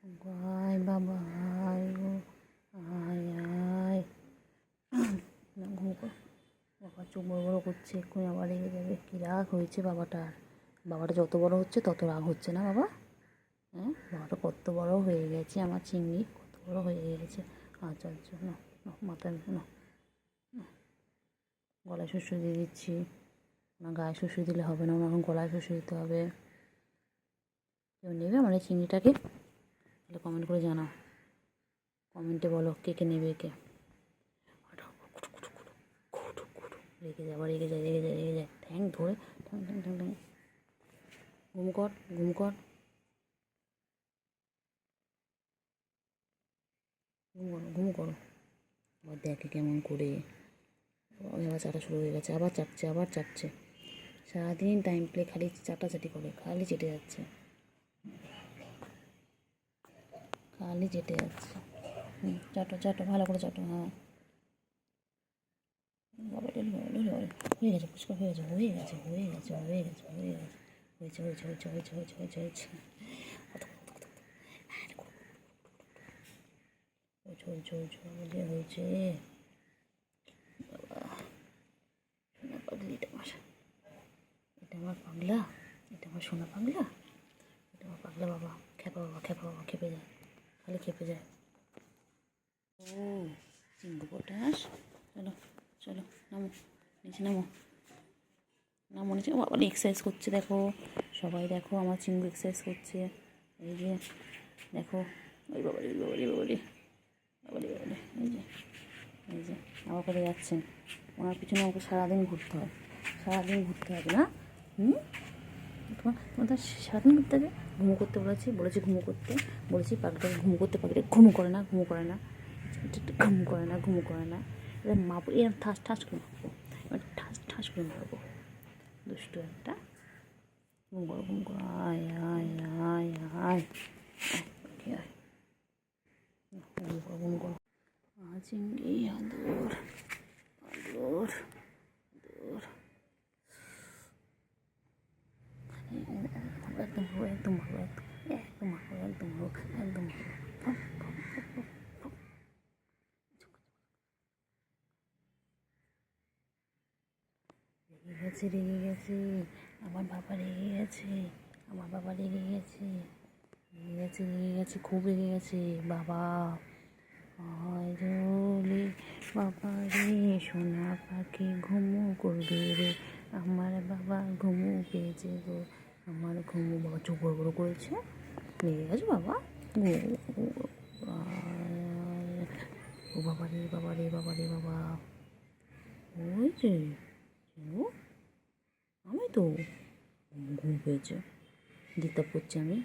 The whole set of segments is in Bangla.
আয় বাবা আয় গো, আয় আয়। না ঘুম কর, বাবা চোখ বড় বড় করছে, এক্ষুনি আবার রেগে যাবে। কী রাগ হয়েছে বাবাটার। বাবাটা যত বড় হচ্ছে তত রাগ হচ্ছে না বাবা? হ্যাঁ, বাবাটা কত বড় হয়ে গেছে, আমার চিংড়ি কত বড় হয়ে গেছে। আচ্ছা আচ্ছা, না না মাথায় না, গলায় শুষু দিয়ে দিচ্ছি। না গায়ে শুষু দিলে হবে না, এখন গলায় শুষু দিতে হবে। কেউ নেবে আমার এই চিংড়িটাকে? তাহলে কমেন্ট করে জানাও, কমেন্টে বলো কে কে নেবে। কে রেগে যায়, আবার রেগে যায়, রেগে যায়, রেগে যায়, ঠ্যাং ধরে ঠ্যাং ঠ্যাং ঠ্যাং ঠ্যাং। ঘুম কর, ঘুম কর, ঘুম করো, ঘুম করো। আবার দেখে কেমন করে, আবার চাটা শুরু হয়ে গেছে, আবার চাটছে, আবার চাটছে। সারাদিন টাইম প্লে খালি চাটাচাটি করে, খালি চেটে যাচ্ছে, খালি চেটে যাচ্ছে। চাটো চাটো, ভালো করে চাটো। হ্যাঁ বাবা, হয়ে গেছে, ফুচকা হয়ে গেছে, হয়ে গেছে, হয়ে গেছে, হয়ে গেছে, হয়ে গেছে, হয়েছে হয়েছে হয়েছে হয়েছে হয়েছে হয়েছে হয়েছে হয়েছে হয়েছে হয়েছে হয়েছে। বাবা সোনা পাগলি, এটা আমার পাগলা, এটা আমার সোনা পাগলা, এটা আমার পাগলা বাবা। খেপা বাবা, খেপা বাবা, খেপে যায়, খালি খেপে যায়। ও চিঙ্গু পটাশ, চলো চলো নামো, নিচে নামো, নামো নিচে। বাবা এক্সারসাইজ করছে দেখো, সবাই দেখো আমার চিঙ্গু এক্সারসাইজ করছে। এই যে দেখো, ওই বাবারি বাবারি বাবারি বাবারি বাবারি, এই যে এই যে আমার করে যাচ্ছেন। ওনার পিছনে আমাকে সারাদিন ঘুরতে হয়, সারাদিন ঘুরতে হবে না? তোমার তো সারাদিন ঘুরতে হবে। ঘুমো করতে বলেছি ঘুমো করতে বলেছি, পাখিটাকে ঘুমো করতে, পাখিটা ঘুমো করে না, ঘুমো করে না, ঘুমো করে না, ঘুমো করে না। এবার মারবো, এরকম ঠাস ঠাস করে মারবো, এবার ঠাস ঠাস করে মারবো। দুষ্টু একটা। ঘুম করো, ঘুম করো, আয় আয় আয় আয় আয়, ঘুম করো, ঘুম করো। চিংড়ি আদর আদর আদর, একদম ভালো, একদম ভালো, একদম ভালো, একদম ভালো, একদম ভালো। রেগে গেছে, রেগে গেছে, আমার বাবা রেগে গেছে, আমার বাবা রেগে গেছে, রেগে গেছে, রেগে গেছে, খুব রেগে গেছে বাবা। আয় রে বাবা রে, সোনা পাখি ঘুমু করবে রে, আমার বাবা ঘুমু পেয়েছে গো, আমার ঘুমু। বাবা চোখ বড় বড় করেছে, রেগে গেছে বাবা। ও বাবা রে বাবা রে বাবা রে বাবা, ওই যে আমি তো ঘুম পেয়েছে, ডিস্টার্ব করছি আমি।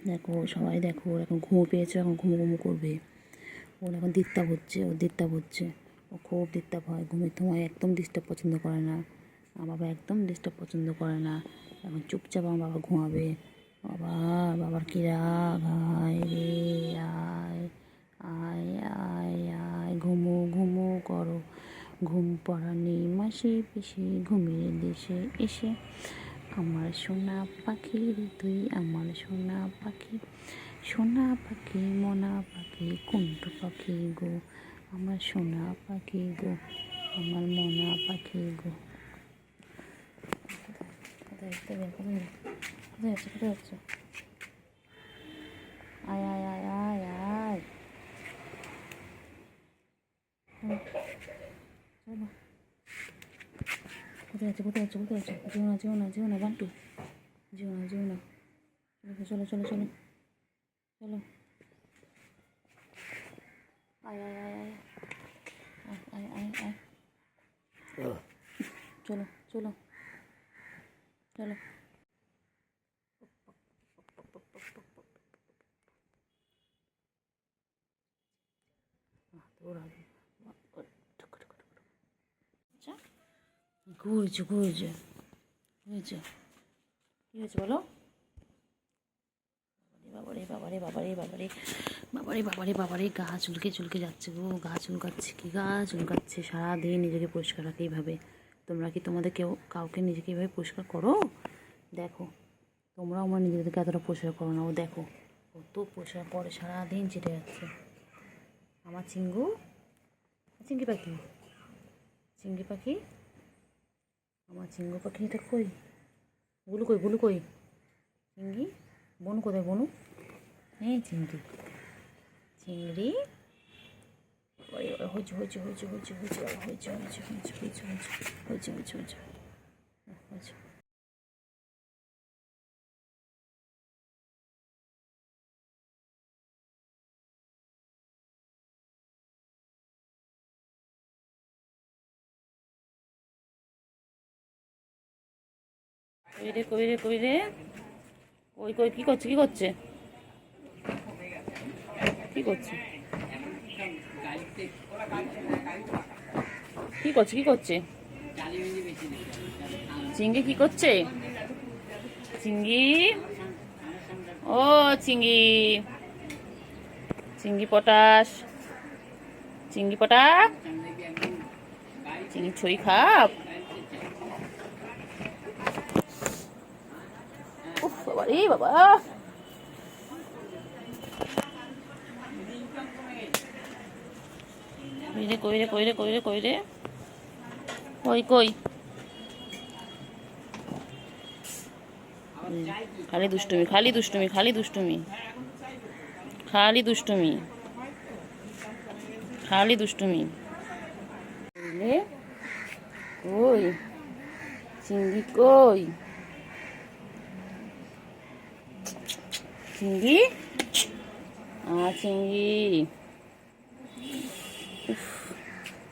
দেখো সবাই দেখো, ওর এখন ঘুমো পেয়েছে, এখন ঘুমো ঘুমো করবে। ওর এখন ডিস্টার্ব হচ্ছে, ওর ডিস্টার্ব হচ্ছে, ও খুব ডিস্টার্ব হয় ঘুমের সময়, একদম ডিস্টার্ব পছন্দ করে না। আমার বাবা একদম ডিস্টার্ব পছন্দ করে না। এখন চুপচাপ আমার বাবা ঘুমাবে। বাবা, বাবার কী রাগ, আয় রে আয়, আয় আয় আয়, ঘুমো ঘুমো করো, ঘুম পড়ানি মাসি পিসি ঘুমিয়ে দেশে এসে, আমার সোনা পাখি রে তুই, আমার সোনা পাখি, সোনা পাখি মনা পাখি কুন্টু পাখি গো, আমার সোনা পাখি গো, আমার মনা পাখি গো। কোথায় যাচ্ছে, কোথায় যাচ্ছে? আয় আয় আয় আয় আয়, চলো। কোথায় যাচ্ছে, কোথায় যাচ্ছে, কোথায় যাচ্ছে? যেও না, যেও না, যেও না বান্টু, যেও না, যেও না। চলো চলো চলো চলো, আয় আয় আয় আয় আয় আয় আয়, চলো চলো চলো। আচ্ছা ঘুরেছে, ঘুরেছে, হয়েছে, কী হয়েছে বলো? বাবারে বাবারে বাবারে বাবারে বাবারে বাবারে বাবারে, গা চুলকে চুলকে যাচ্ছে গো, গা চুলকাচ্ছে, কি গা চুলকাচ্ছে। সারাদিন নিজেকে পরিষ্কার রাখে এইভাবে। তোমরা কি তোমাদের কাউকে নিজেকে এইভাবে পরিষ্কার করো? দেখো তোমরাও আমার নিজেদেরকে এতটা পরিষ্কার করো না। ও দেখো কত পরিষ্কার করে, সারাদিন চেটে যাচ্ছে। আমার চিঙ্গি পাখি, চিঙ্গি পাখি, আমার চিঙ্গু পাখিটা কই? গুলু কই? চিঙ্গি বনু কোথায়? বনু হ্যাঁ, চিংড়ি হয়েছে। কই রে? কই কি করছে? কি করছে? চিংড়ি কি করছে? চিংড়ি, ও চিংড়ি, চিংড়ি পটাশ, চিংড়ি ছই খাপ। উফ বাবা রে বাবা, কই রে? কই খালি দুষ্টুমি। কই চিংড়ি? কই চিংড়ি?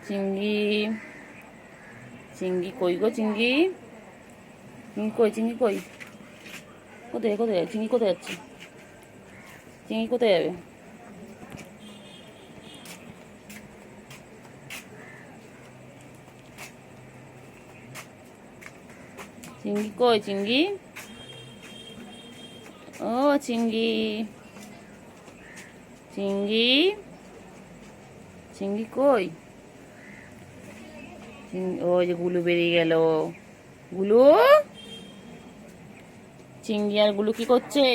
চিংড়ি, চিংড়ি কই গো? চিংড়ি কই? কোথায় চিংড়ি? কোথায় যাচ্ছে? চিংড়ি কোথায় যাবে? চিংড়ি কই? ও চিংড়ি কই? ওই যে গুলু বেরিয়ে গেল। গুলু, চিংড়ি আর গুলু কি করছে?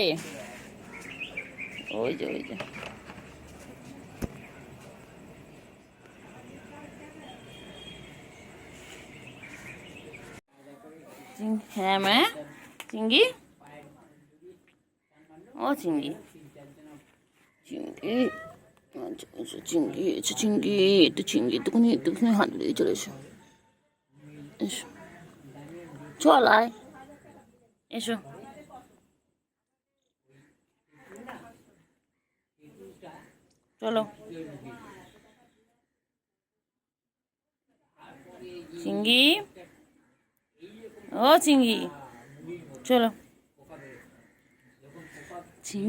ওই যে হ্যাঁ মা, চিংড়ি, ও চিংড়ি একটুখানি হাত দিয়ে চলে এসো। চল আয়, এসো। চলো চিংড়ি, ও চিংড়ি, চলো। চিংড়ি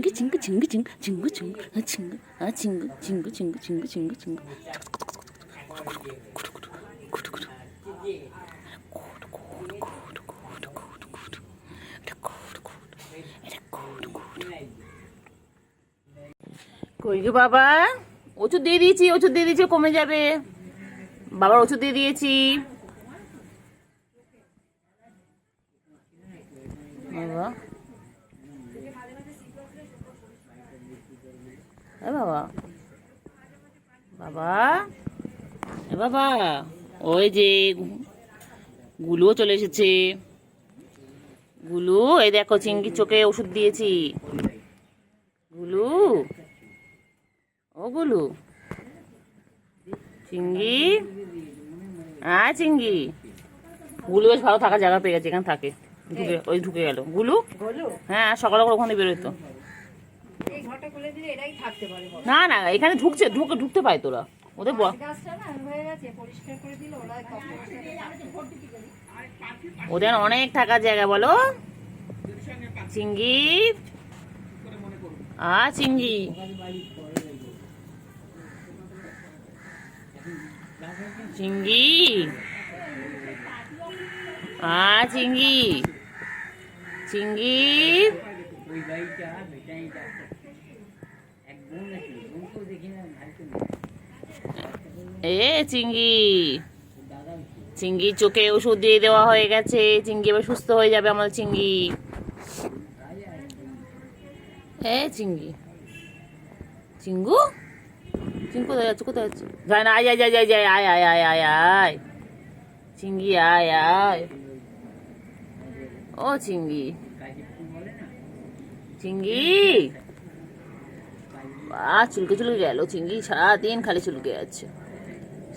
কই গো বাবা? ওষুধ দিয়ে দিয়েছি, কমে যাবে। বাবার ওষুধ দিয়ে দিয়েছি। বাবা, বাবা, ওই যে গুলুও চলে এসেছে। গুলু, এই দেখো চিংড়ির চোখে ওষুধ দিয়েছি। গুলু, ও গুলু, চিংড়ি, চিংড়ি। গুলু বেশ ভালো থাকার জায়গা পেয়ে গেছে, এখানে থাকে। ঢুকে গেল গুলু। হ্যাঁ, সকালে ওখানে বেরোতো। না এখানে ঢুকতে পায় তোরা। ওদের অনেক থাকার জায়গা, বলো। চিংড়ি, চিংড়ি, চিংড়ি, চিংড়ি, চিংড়ির চোখে ওষুধ দিয়ে দেওয়া হয়ে গেছে। চিংড়ি এবার সুস্থ হয়ে যাবে আমার চিংড়ি। এ চিঙ্গি, চিঙ্গু, চিঙ্গু কোথায় যাচ্ছে, কোথায় যাচ্ছে? যায় না, আয় আয় আয় আয় আয় আয় আয় আয় আয়, চিঙ্গি আয় আয়, ও চিঙ্গি, চিঙ্গি, চুলকে চুলকে গেল চিঙ্গি, সারাদিন খালি চুলকে যাচ্ছে,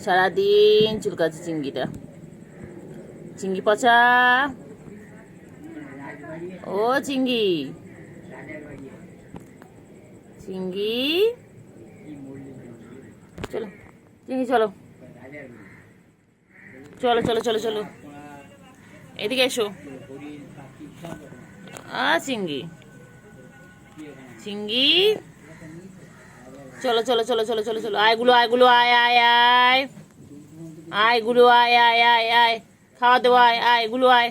সারাদিন চুলকাচ্ছে চিঙ্গিটা, চিঙ্গি পচা, ও চিঙ্গি, চিঙ্গি, চলো চিঙ্গি চলো, চলো চলো চলো চলো, এদিকে এসো, চিঙ্গি, চিঙ্গি, চলো চলো চলো চলো চলো চলো, আয়গুলো আয়গুলো আয় আয় আয়, আয়গুলো আয় আয় আয় আয়, খাওয়া দেবো আয়, আয়গুলো আয়,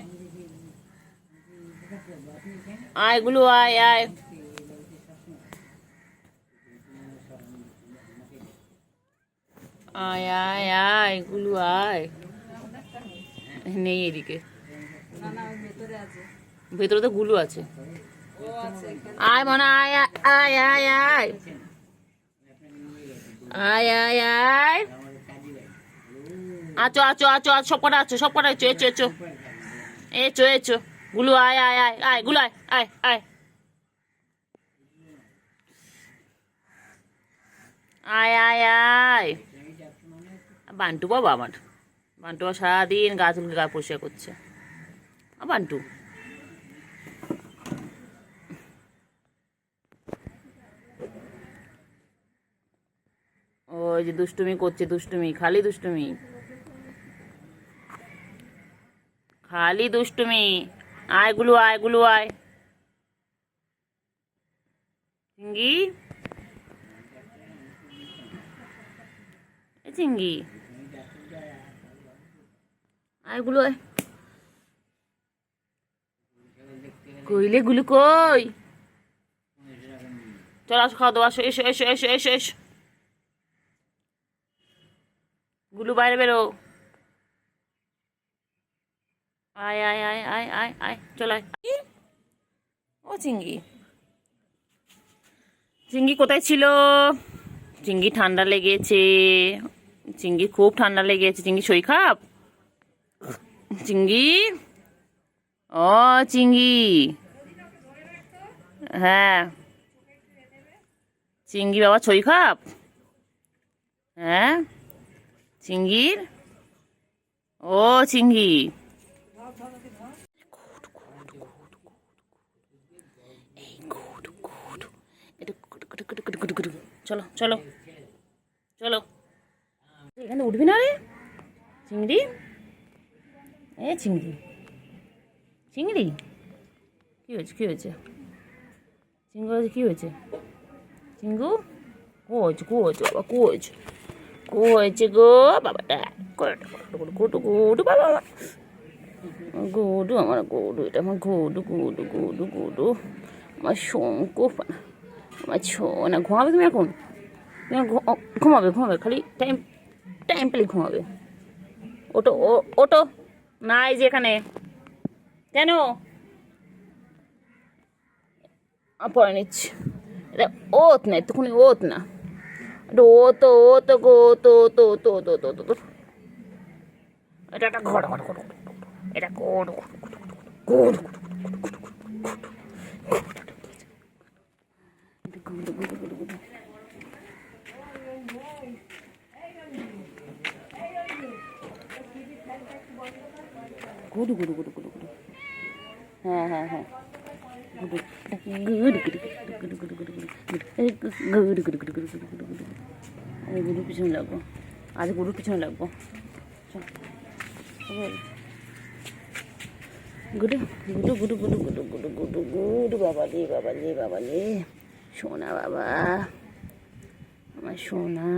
আয়গুলো আয় আয়, আয় আয় আয়, গুলো আয়, নেই এদিকে, ভেতরে তো গুলো আছে, আয় মনে আয় আয় আয় আয়, আয় আয় আয়, আছো আছো আছো আছো, সব কটা আছো, সব কটা echo echo echo, echo echo, গুলো আয় আয় আয় আয়, গুলো আয় আয় আয়, আয় আয় আয়, বান্টু বাবা আমার, বান্টু সারাদিন গা চুলকে গা পরিষ্কার করছে, বান্টু, ওই যে দুষ্টুমি করছে, দুষ্টুমি, খালি দুষ্টুমি, খালি দুষ্টুমি, আয়গুলো আয়গুলো আয়, চিঙ্গি, চিঙ্গি, আয়গুলো আয়, কইলে গুলো কই, চলো আসো খাওয়া দাও, আসো এসো এসো এসো এসো এসো, গুলু বাইরে বেরো, আয় আয় আয় আয় আয় আয়, চল আয়, ও চিঙ্গি, চিঙ্গি কোথায় ছিল? চিঙ্গি ঠান্ডা লেগেছে, চিঙ্গি খুব ঠান্ডা লেগেছে, চিঙ্গি শরীর খারাপ, চিঙ্গি, ও চিঙ্গি, হ্যাঁ, চিঙ্গি বাবা শরীর খারাপ, হ্যাঁ, চিঙ্গির, ও চিঙ্গি, চলো চলো চলো, এখানে উঠবি না রে চিংড়ি, এ চিংড়ি, চিংড়ি, কি হয়েছে, কি হয়েছে, চিঙ্গু কি হয়েছে, চিঙ্গু কোচ কোচ বাবা, কোচ কোচ গো বাবাটা, গুডু গুডু বাবা, গুডু আমার গুডু, এটা আমার গুডু গুডু গুডু গুডু, আমার শঙ্কু, আমার ছোনা, ঘুমাবে তুমি এখন, তুমি ঘুমাবে ঘুমাবে, খালি টাইম টাইম পেলে ঘুমাবে, ওটো ওটো, না এই যে এখানে, কেন পরে নিচ্ছি, এটা ওত না, একটুখানি ওত না, এটা ও তো গো, তো তো তো তো তো তো, এটা একটা ঘর ঘর ঘর, এটা ঘর ঘর ঘর, গুডু গুডু গুডু গুডু গুডু, হ্যাঁ হ্যাঁ হ্যাঁ, গুডু গুডু গুডু গুডু গুডু গুডু গুডু গুডু গুডু গুডু গুডু গুডু গুডু, আমি গুডুর পিছনে লাগবো, আজ গুডুর পিছনে লাগবো, গুডু গুডু গুডু গুডু গুডু গুডু গুডু গুডু, বাবালে বাবালে বাবালে, সোনা বাবা, আমার সোনা,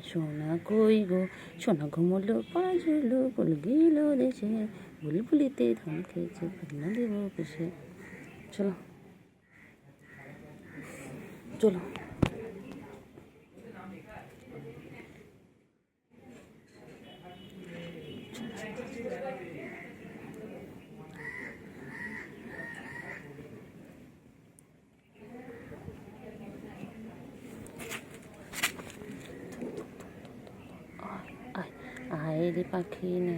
সোনা কই গো, সোনা ঘুমলো পাঁচলো, ফুল গেল দেশে, বুলবুলিতে ধান খেয়েছে, পান্না দেব পেশে, চলো চলো, আয় রে পাখি না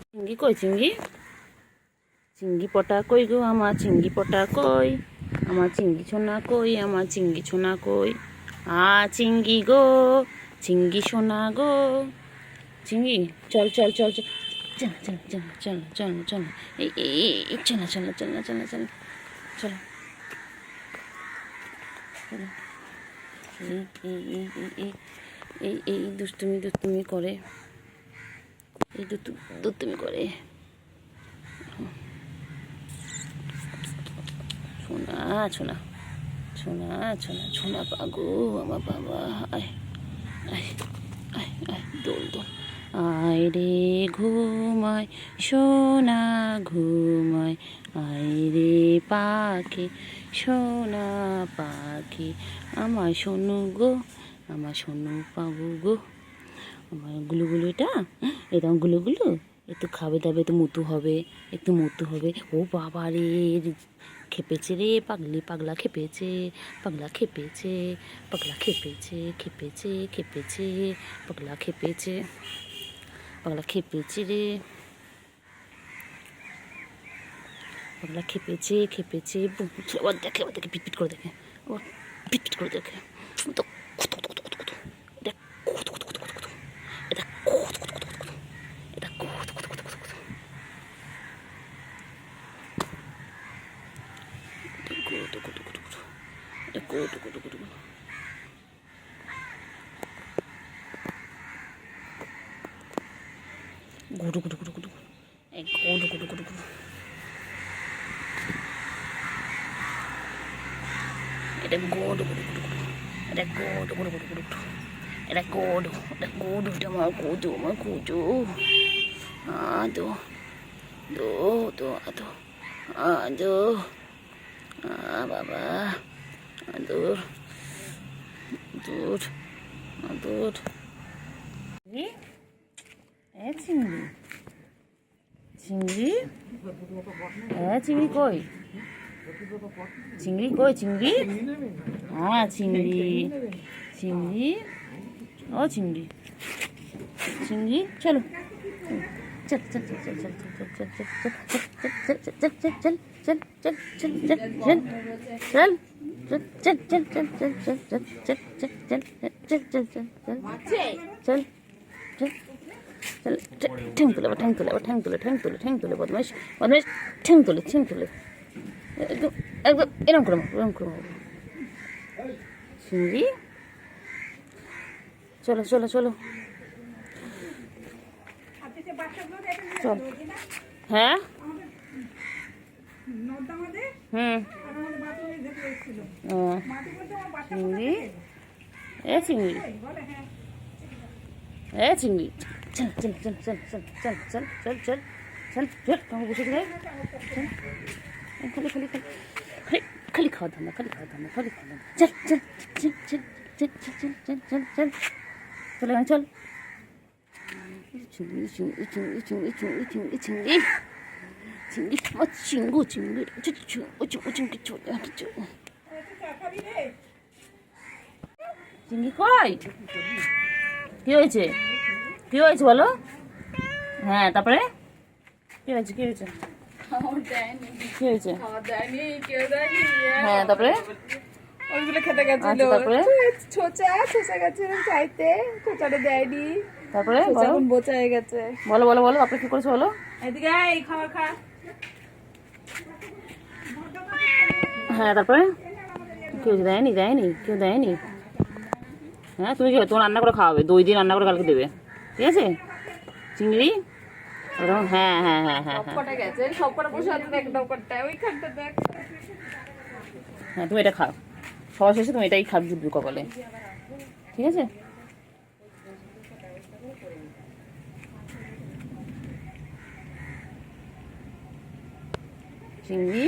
চিংড়ি কই চিংড়ি চিংড়ি পটা কই গো আমার চিংড়ি পটা কই আমার চিংড়ি ছোনা কই আমার চিংড়ি ছোনা কই চিংড়ি গো চিংড়ি সোনা গো চিংড়ি চল চল চল চল চল চল চল চল চল চল এই চল চল চল চল চল চলো এই দুষ্টুমি দুষ্টুমি করে এই দুষ্টুমি করে সোনা সোনা সোনা সোনা সোনা পাগো আমার বাবা আয় আয় আয় আয় দোল দোল আয় রে ঘুমায় সোনা ঘুমায় আয় রে পাখি সোনা পাখি আমার সোনু গো আমার সোনু পাগু গো আমার গুলুগুলুটা এরকম গুলুগুলু একটু খাবে দাবে তো মুতু হবে একটু মুতু হবে ও বাবা রে খেপেছে রে পাগলি পাগলা খেপেছে পাগলা খেপেছে পাগলা খেপেছে খেপেছে খেপেছে পাগলা খেপেছে পাগলা খেপেছে রে পাগলা খেপেছে খেপেছে আবার দেখে আবার দেখে পিটপিট করে দেখে আবার পিটপিট করে দেখে তো গুডু গুডু গুডু গুডু এই গুডু গুডু গুডু গুডু এটা গুডু গুডু গুডু গুডু এটা গুডু গুডু গুডু গুডু এটা গুডু এটা আমার গুডু আদো দো দো আদো আদো বাবা আদর দূর আদর চিংড়ি চিংড়ি চিংড়ি কই চিংড়ি কই চিংড়ি চিংড়ি চিংড়ি ও চিংড়ি চিংড়ি চলো চল চল চল চল চল চল চল চল চল চল চল চল চল चल चल चल चल चल चल चल चल चल चल चल चल चल चल चल ठेंग तुले बदमाश ठेंग तुले एकदम एरम करो चिंगी चलो चलो चलो चल হ্যাঁ চিংড়ি চিংড়ি চিংড়ি চল চল চল চল চল চল চল চল চল চল তোমাকে বসে খাই খালি খালি খালি খালি খাওয়া ধান্দা চল চল চল চল চল চল চল চল চল চলে চল চিংড়ি চিংড়ি চিংড়ি চিংড়ি চিংড়ি চিংড়ি চিংড়ি চিংড়ি আমার চিংড়ি চিংড়ি কই কি হয়েছে বলো হ্যাঁ তারপরে কি হয়েছে কি হয়েছে হ্যাঁ তারপরে ওইগুলো খেতে গেছিল তারপরে ছোচা গেছে চাইতে ছোচাটা দেয়নি তারপরে এখন বোচা হয়ে গেছে বলো আপনি কি করেছো বলো এদিকে এই খাবার খা হ্যাঁ তারপরে কেউ দেয়নি কেউ দেয়নি হ্যাঁ তুমি কি তোমার রান্না করে খাওয়াবে 2 দিন রান্না করে কালকে দেবে ঠিক আছে চিংড়ি ওরকম হ্যাঁ সবকটা গেছে সবকটা বসে আছে দেখ দোকানটা ওইখানটা দেখ হ্যাঁ তুমি এটা খাও সবার শেষে তুমি এটাই খাবে জুটবে কপালে ঠিক আছে চিংড়ি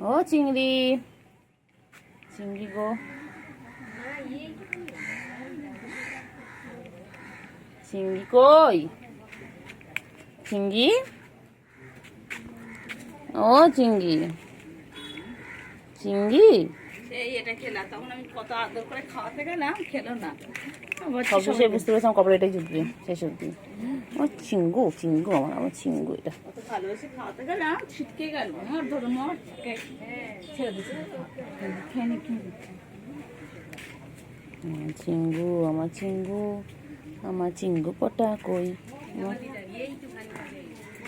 ও চিংড়ি গো চিংড়ি কই চিংড়ি, ও চিংড়ি, চিংড়ি সেই এটা খেলা, তখন আমি কত আদর করে খাওয়াতে গেলাম, খেলো না। সব বিষয়ে বুঝতে পেরেছিলাম কপালে এটাই জুটবে শেষ অব্দি। আমার চিঙ্গু, চিঙ্গু, আমার চিঙ্গু এটা। কত ভালোবেসে খাওয়াতে গেলাম, ছিটকে গেল আমার, ধরুন আমার ছেড়ে দিচ্ছে, খেয়ে নি খেয়ে নি। আমার চিঙ্গু, আমার চিঙ্গু, আমার চিঙ্গু পটা কই,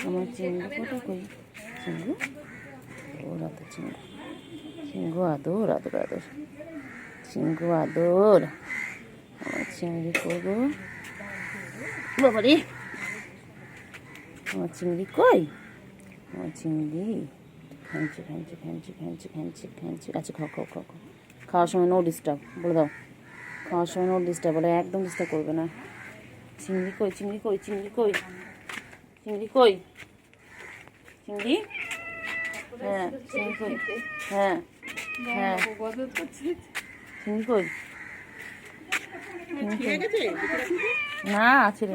আমার চিঙ্গু পটা কই, চিঙ্গু ওর আদর, চিঙ্গু, চিঙ্গু আদর, আদর আদর, চিঙ্গু আদর, আমার চিংড়ি করবো বাবারে, আমার চিংড়ি কই, আমার চিংড়ি খাইছি খাইছি খাইছি খাইছি খাইছি খাইছি। আচ্ছা খাও খাও খাও খাও, খাওয়ার সময় নো ডিস্টার্ব বলে দাও, খাওয়ার সময় নো ডিস্টার্ব বলে, একদম ডিস্টার্ব করবে না। চিংড়ি কই, চিংড়ি কই, চিংড়ি কই, চিংড়ি কই, চিংড়ি, হ্যাঁ চিংড়ি কই, হ্যাঁ হ্যাঁ চিংড়ি কই, না ছেড়ে